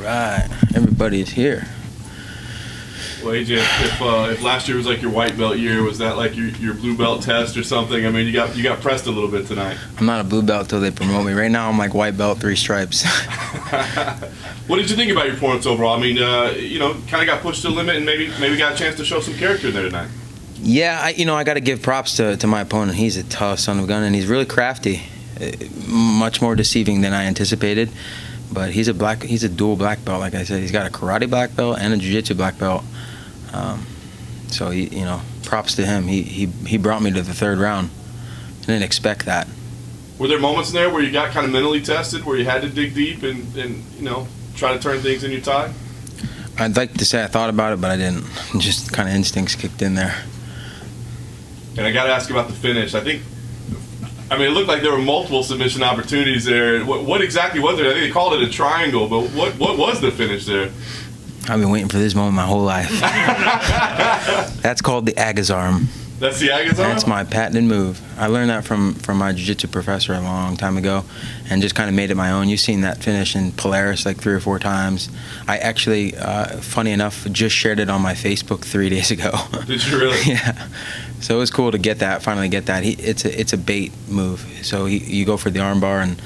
right, everybody's here. Well, AJ, if last year was like your white belt year, was that like your blue belt test or something? I mean, you got pressed a little bit tonight. I'm not a blue belt till they promote me. Right now, I'm like white belt, 3 stripes. What did you think about your performance overall? I mean, kind of got pushed to the limit and maybe got a chance to show some character in there tonight. Yeah, I got to give props to my opponent. He's a tough son of a gun, and he's really crafty. Much more deceiving than I anticipated. But he's a dual black belt, like I said. He's got a karate black belt and a jiu-jitsu black belt. So props to him. He brought me to the 3rd round. I didn't expect that. Were there moments in there where you got kind of mentally tested, where you had to dig deep and try to turn things in your tie? I'd like to say I thought about it, but I didn't. Just kind of instincts kicked in there. And I got to ask about the finish. It looked like there were multiple submission opportunities there. What exactly was it? I think they called it a triangle, but what was the finish there? I've been waiting for this moment my whole life. That's called the Agazarm. That's the Agazarm? That's my patented move. I learned that from my jiu-jitsu professor a long time ago and just kind of made it my own. You've seen that finish in Polaris like 3 or 4 times. I actually, funny enough, just shared it on my Facebook 3 days ago. Did you really? Yeah. So it was cool to finally get that. It's a bait move. So you go for the armbar and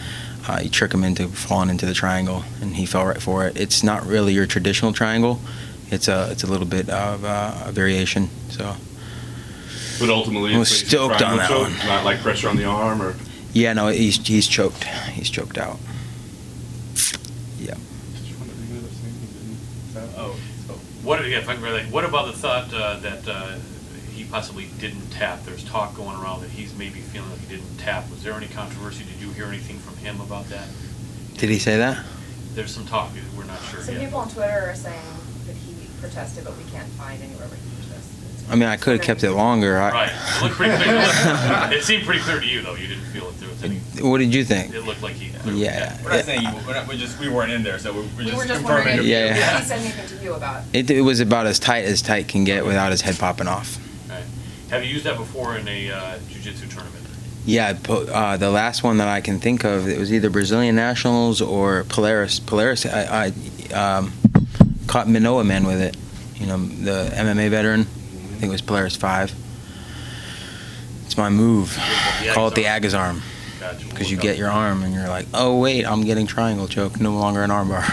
you trick him into falling into the triangle, and he fell right for it. It's not really your traditional triangle. It's a little bit of a variation. So. But ultimately, I was stoked on that one. Not like pressure on the arm, or. Yeah, no, he's choked. He's choked out. Yeah. What about the thought that he possibly didn't tap? There's talk going around that he's maybe feeling like he didn't tap. Was there any controversy? Did you hear anything from him about that? Did he say that? There's some talk. We're not sure Some yet. people on Twitter are saying that he protested, but we can't find anywhere where he protested. I mean, I could have kept it longer. Right. It looked pretty clear. It seemed pretty clear to you, though. You didn't feel like there was any. What did you think? It looked like he. Yeah. We're not saying we weren't in there, so we're just just confirming. wondering Yeah. if he said anything to you about it. It was about as tight can get without his head popping off. Right. Have you used that before in a jiu-jitsu tournament? Yeah, the last one that I can think of, it was either Brazilian Nationals or Polaris. Polaris, I caught Minoa Man with it. The MMA veteran. I think it was Polaris 5. It's my move. Call it the Agazarm. Because you get your arm and you're like, oh wait, I'm getting triangle choke, no longer an armbar.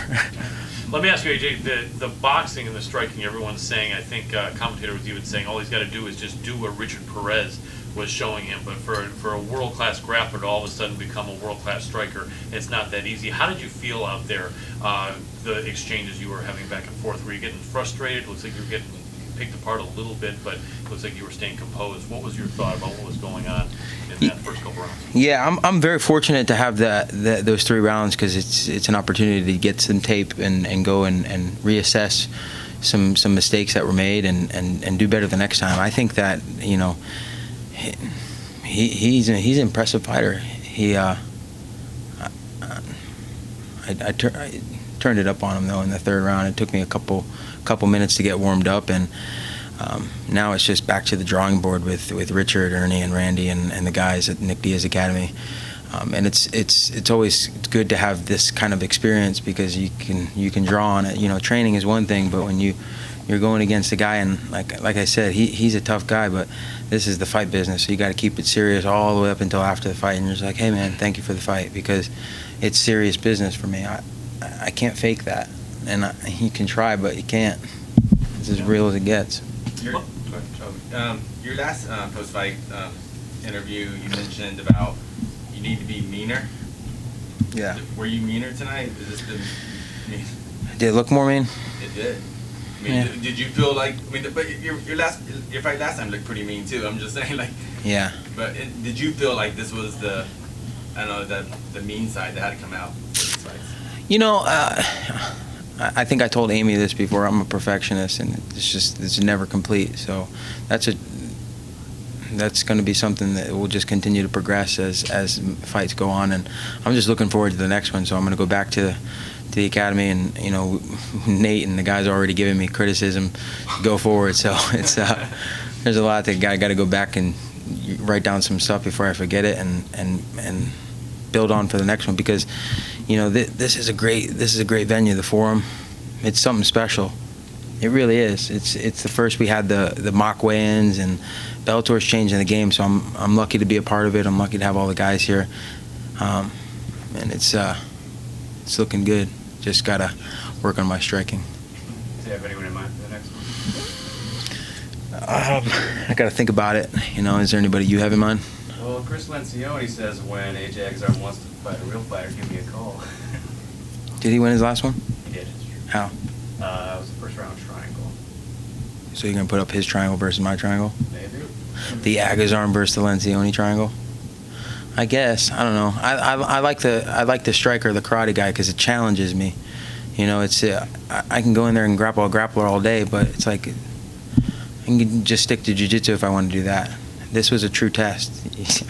Let me ask you, AJ, the boxing and the striking, everyone's saying, I think a commentator was even saying, all he's got to do is just do what Richard Perez was showing him. But for a world-class grappler to all of a sudden become a world-class striker, it's not that easy. How did you feel out there, the exchanges you were having back and forth? Were you getting frustrated? Looks like you were getting picked apart a little bit, but it looks like you were staying composed. What was your thought about what was going on in that first couple rounds? Yeah, I'm very fortunate to have those 3 rounds because it's an opportunity to get some tape and go and reassess some mistakes that were made and do better the next time. I think that he's an impressive fighter. I turned it up on him though in the 3rd round. It took me a couple minutes to get warmed up, and now it's just back to the drawing board with Richard, Ernie, and Randy, and the guys at Nick Diaz Academy. And it's always good to have this kind of experience because you can draw on it. Training is one thing, but when you're going against a guy, and like I said, he's a tough guy, but this is the fight business, so you got to keep it serious all the way up until after the fight. And you're just like, hey man, thank you for the fight, because it's serious business for me. I can't fake that, and you can try, but you can't. It's as real as it gets. Your last post-fight interview, you mentioned about you need to be meaner. Yeah. Were you meaner tonight? Did it look more mean? It did. I mean, did you feel like? But your fight last time looked pretty mean too. I'm just saying, like. Yeah. But did you feel like this was the mean side that had to come out for these fights? I think I told Amy this before. I'm a perfectionist, and it's never complete. So that's going to be something that will just continue to progress as fights go on. And I'm just looking forward to the next one. So I'm going to go back to the academy, and Nate and the guys are already giving me criticism. Go forward. So it's there's a lot that I got to go back and write down some stuff before I forget it, and build on for the next one, because you know, this is a great venue, the Forum. It's something special. It really is. It's the first we had the mock weigh-ins, and Bellator's changing the game, so I'm lucky to be a part of it. I'm lucky to have all the guys here, and it's looking good. Just gotta work on my striking. Do you have anyone in mind for the next one? I gotta think about it. You know, is there anybody you have in mind? Well, Chris Lencioni says when AJ Agazarm wants to fight a real fighter, give me a call. Did he win his last one? He did. How? It was the first round triangle. So you're gonna put up his triangle versus my triangle? Maybe. The Agazarm versus the Lencioni triangle? I guess. I don't know. I like the striker, the karate guy, because it challenges me. You know, it's I can go in there and grapple a grappler all day, but it's like I can just stick to jiu-jitsu if I want to do that. This was a true test.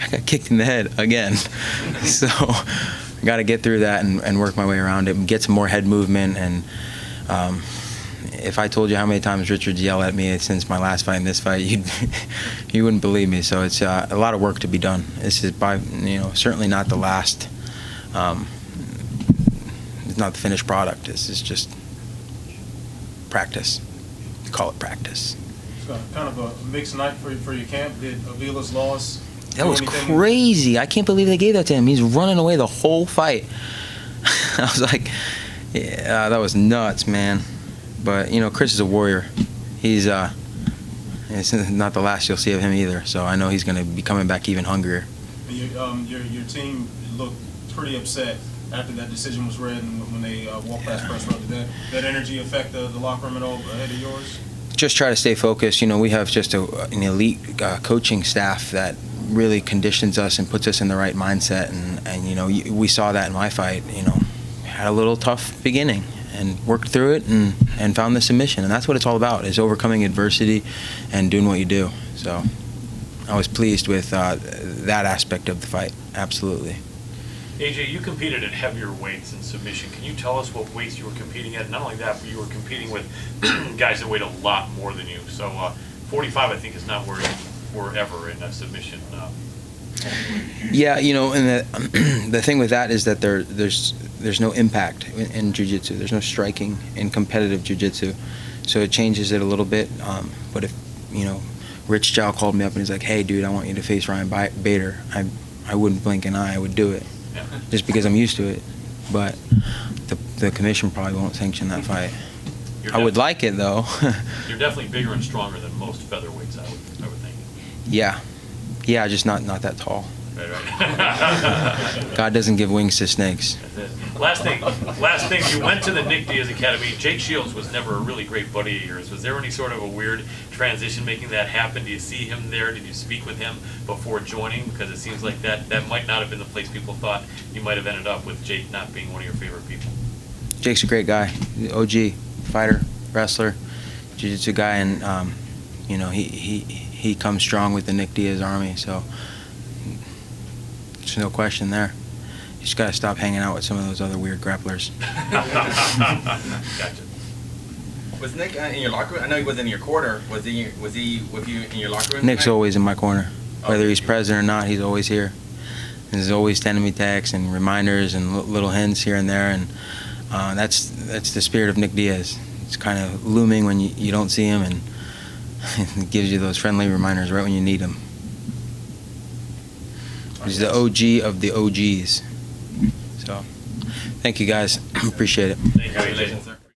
I got kicked in the head again, so I got to get through that and work my way around it and get some more head movement. And if I told you how many times Richard's yelled at me since my last fight and this fight, you wouldn't believe me. So it's a lot of work to be done. This is certainly not the last. It's not the finished product. This is just practice. Call it practice. Kind of a mixed night for your camp. Did Avila's loss? That was crazy. I can't believe they gave that to him. He's running away the whole fight. I was like, yeah, that was nuts, man. But, you know, Chris is a warrior. He's it's not the last you'll see of him either. So I know he's going to be coming back even hungrier. Your team looked pretty upset after that decision was read and when they walked past press row. Did that energy affect the locker room at all ahead of yours? Just try to stay focused. You know, we have just an elite coaching staff that really conditions us and puts us in the right mindset. And you know, we saw that in my fight. You know, had a little tough beginning and worked through it and found the submission. And that's what it's all about, is overcoming adversity and doing what you do. So I was pleased with that aspect of the fight. Absolutely. AJ, you competed at heavier weights in submission. Can you tell us what weights you were competing at? Not only that, but you were competing with guys that weighed a lot more than you. So 45, I think, is not where you were ever in a submission. Yeah, you know, and the thing with that is that there's no impact in jiu-jitsu. There's no striking in competitive jiu-jitsu. So it changes it a little bit. But if, you know, Rich Chow called me up and he's like, hey, dude, I want you to face Ryan Bader, I wouldn't blink an eye. I would do it. Yeah. Just because I'm used to it. But the commission probably won't sanction that fight. I would like it, though. You're definitely bigger and stronger than most featherweights, I would think. Yeah, just not that tall. Right. God doesn't give wings to snakes. Last thing, you went to the Nick Diaz Academy. Jake Shields was never a really great buddy of yours. Was there any sort of a weird transition making that happen? Do you see him there? Did you speak with him before joining? Because it seems like that might not have been the place people thought you might have ended up, with Jake not being one of your favorite people. Jake's a great guy, OG, fighter, wrestler, jiu-jitsu guy, and you know, he comes strong with the Nick Diaz army, so there's no question there. You just got to stop hanging out with some of those other weird grapplers. Gotcha. Was Nick in your locker room? I know he wasn't in your corner. Was he with you in your locker room? Nick's tonight? always in my corner. Whether Okay. he's present or not, he's always here. He's always sending me texts and reminders and little hints here and there, and that's the spirit of Nick Diaz. It's kind of looming when you don't see him, and it gives you those friendly reminders right when you need them. He's the OG of the OGs. So, thank you guys. Appreciate it. Thank you, AJ. Congratulations, sir.